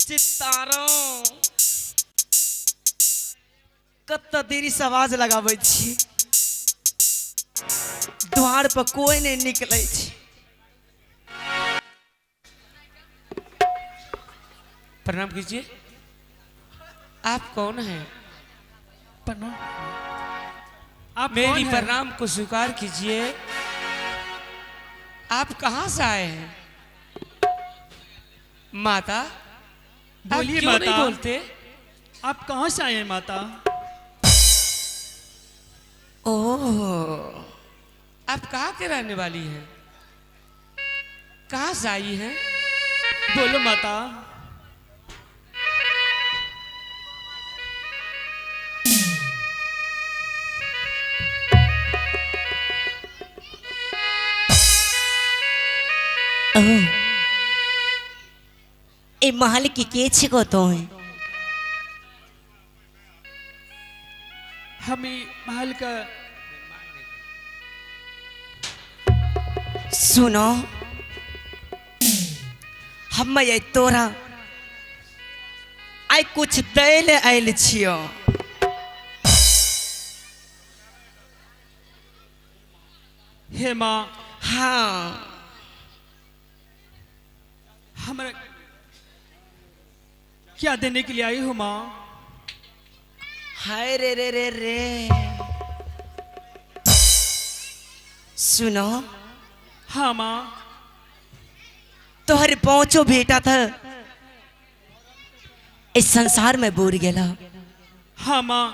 चित्तारों कत देरी से आवाज लगाबै छी, द्वार पर कोई नहीं निकले छी। प्रणाम कीजिए। आप कौन हैं? प्रणाम। आप मेरी प्रणाम को स्वीकार कीजिए। आप कहां से आए हैं? माता बोलिए क्यों माता। नहीं बोलते? आप कहां से आए हैं माता? ओह, आप कहाँ के रहने वाली हैं? कहाँ से आई हैं? बोलो माता। ओह, ए महल के छिको तो है? हमें महल का सुनो, हम ये तोरा आई कुछ दैल आयल छियो। हे माँ, हाँ, हमारा क्या देने के लिए आई हो माँ? हाय रे रे रे रे, सुनो, हाँ माँ। तोहर पहुंचो बेटा था इस संसार में बोर गेला। हाँ माँ,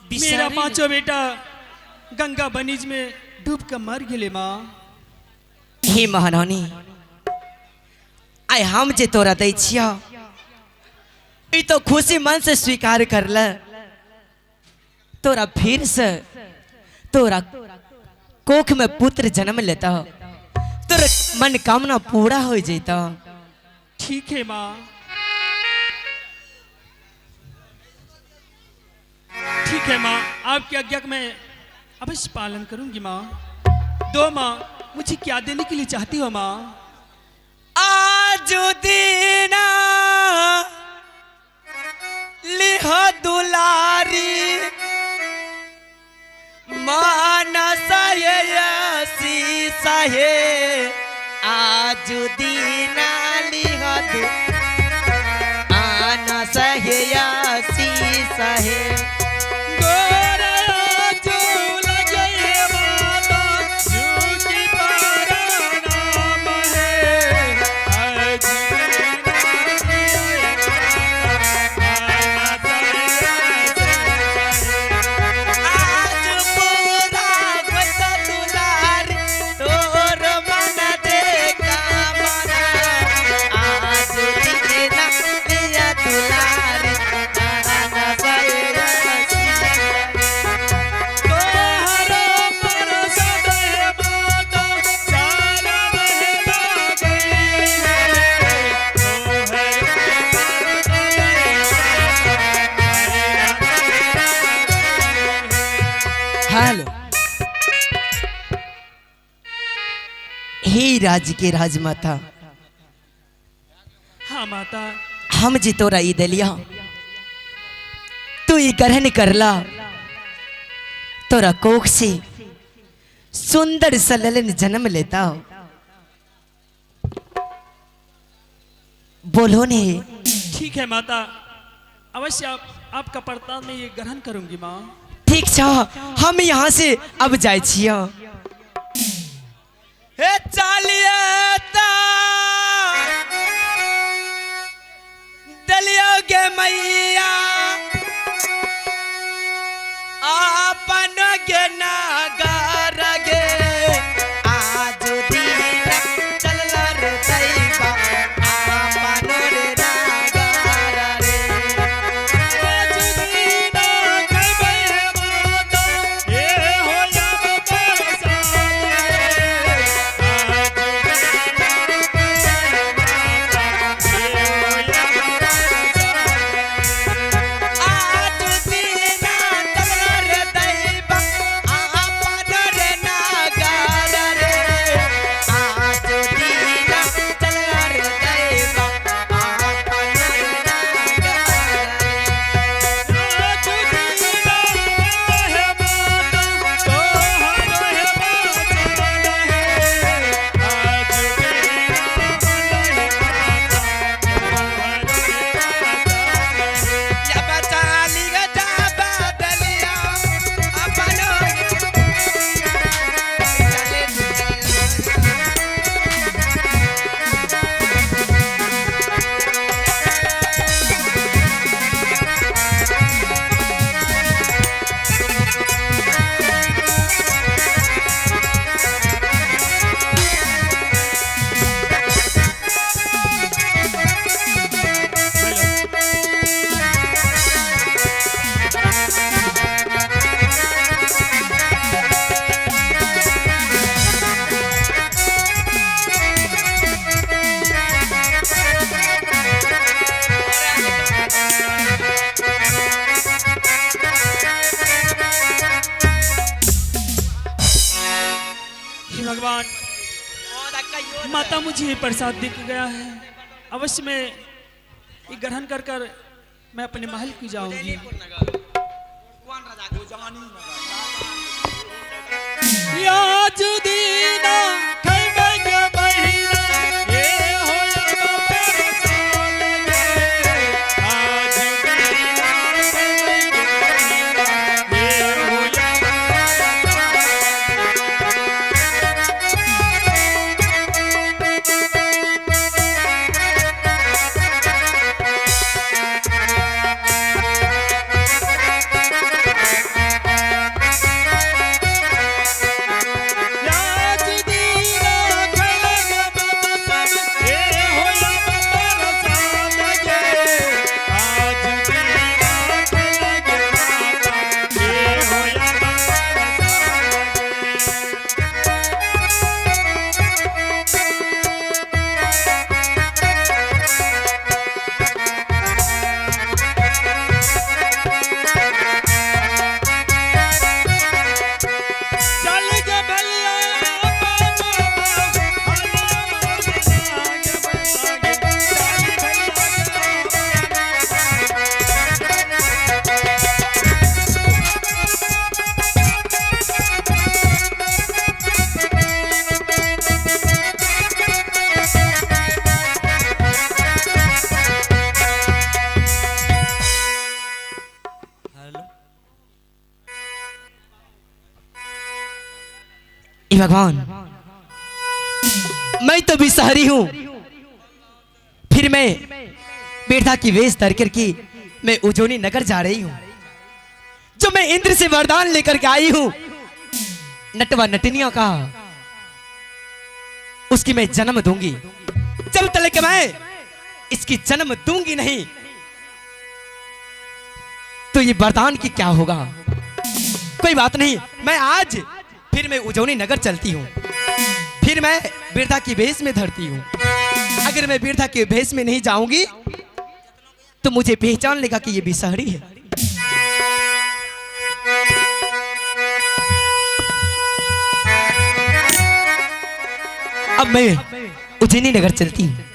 मेरा बिसारी पांचों बेटा गंगा बनीज में डूब कर मर गए माँ। हे महारानी, आई हम जे तोरा दै छिया, ई तो खुशी मन से स्वीकार कर ले। तोरा फिर से तोरा कोख में पुत्र जन्म लेता, तोरा मनोकामना पूरा हो जाता। ठीक है माँ, ठीक है माँ, आपकी आज्ञा का मैं अवश्य पालन करूंगी माँ। दो माँ, मुझे क्या देने के लिए चाहती हो माँ? आज दीना लिह दुलारी मानस सहे, आज दीना लिह मानस सहे। हेलो, हे राज के राजमाता, हाँ माता। हम जी तोरा ई दलिया, तू ई ग्रहण करला। तोरा कोख से सुंदर सा ललन जन्म लेता। बोलो ने। ठीक है माता, अवश्य आपका प्रताप में ये ग्रहण करूंगी माँ। ठीक छ, हम यहाँ से अब जाए छिया। हे चालिए दलियोगे मैया, आपन के नागर गे, आज दीना चलला रे दैबा, आपन रे नागर रे। आज दीना कबे माता, ये हो जब बरसात रे। आज दीना कबे माता, ये हो जब बरसात रे। हे भगवान, माता मुझे ये प्रसाद दे के गया है, अवश्य मैं ये ग्रहण कर कर मैं अपने महल की जाऊंगी। आज दीना खैबे बहिना ये होया प्रसाद गे, आज दीना खैबे बहिना ये होया भगवान, मैं तो बिसहरी हूं, फिर मैं बेटा की वेश धर कर की मैं उजोनी नगर जा रही हूं। जो मैं इंद्र से वरदान लेकर के आई हूं, नटवा नटनिया का उसकी मैं जन्म दूंगी। जब तक मैं इसकी जन्म दूंगी नहीं तो ये वरदान की क्या होगा। कोई बात नहीं, मैं आज फिर मैं उजोनी नगर चलती हूँ, फिर मैं बिरधा की भेष में धरती हूँ। अगर मैं बिरधा के भेष में नहीं जाऊंगी तो मुझे पहचान लेगा कि ये बिसहरी है। अब मैं उज्जैनी नगर चलती हूँ।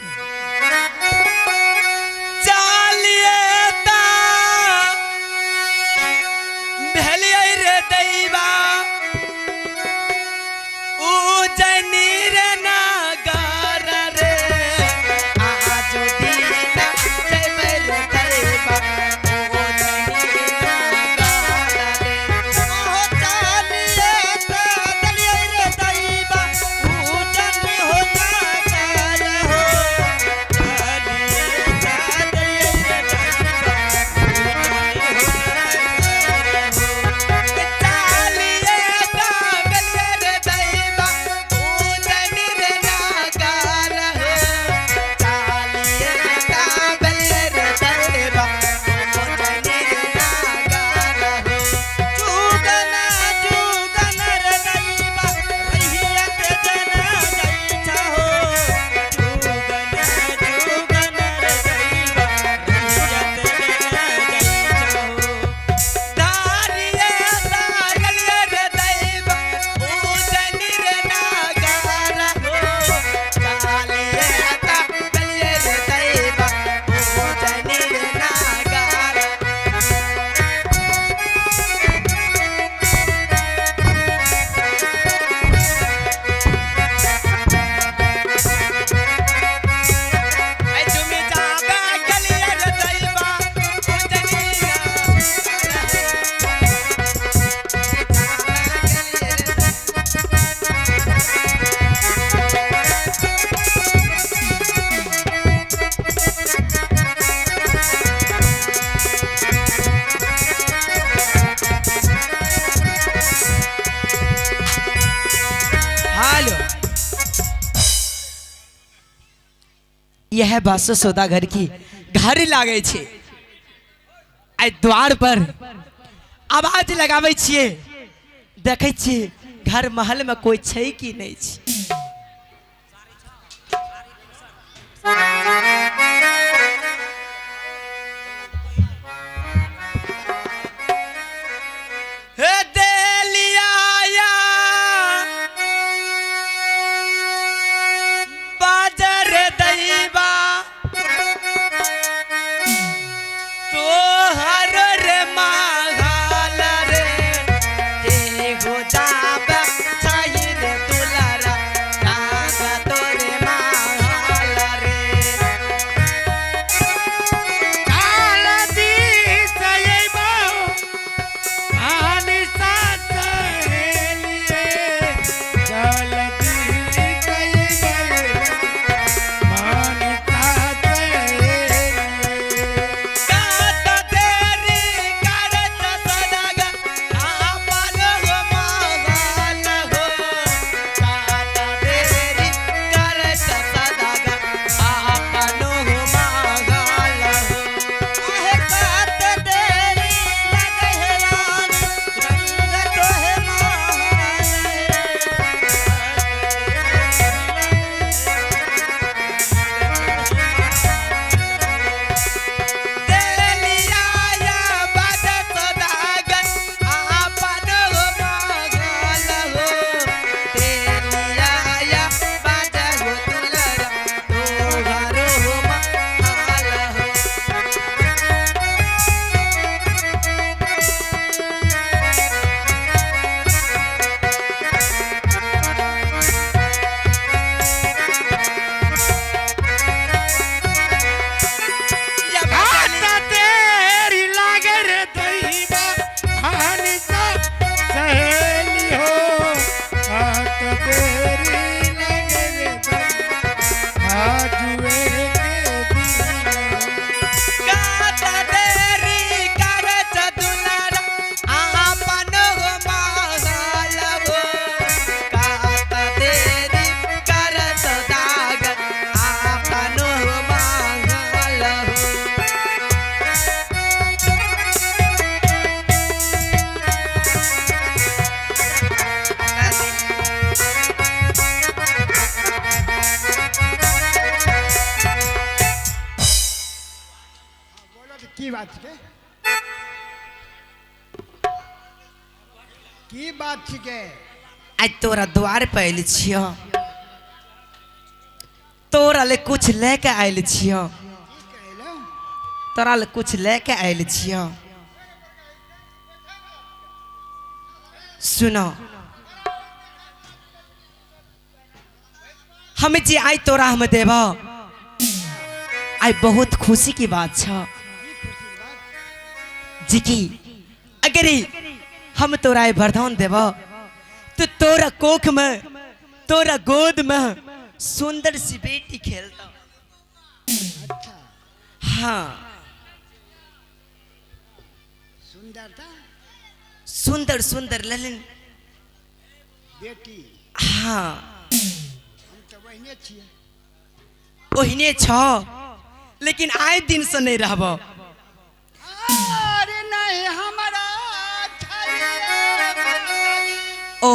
यह बासो सौदा घर की घर लागे छे। आई द्वार पर आवाज लगावे छिए, देखे छिए घर महल में कोई छे कि नहीं छे। बात के की बात छिके आज तोरा द्वार पे आयल छियो तोरा ले कुछ लेके आयल छियो की कहलो तोरा ले कुछ लेके आयल छियो सुनो हम जे आई तोरा हम देब आई बहुत खुशी की बात छ जी की अगर हम तोरा आई वरदान देब तो तोरा कोख में तोरा गोद में सुंदर सी बेटी खेलता अच्छा हाँ सुंदरता सुंदर सुंदर ललन बेटी हाँ हम तो वही छिए ओहिने छ लेकिन आए दिन से नहीं रहब अरे नहीं हमारा ओ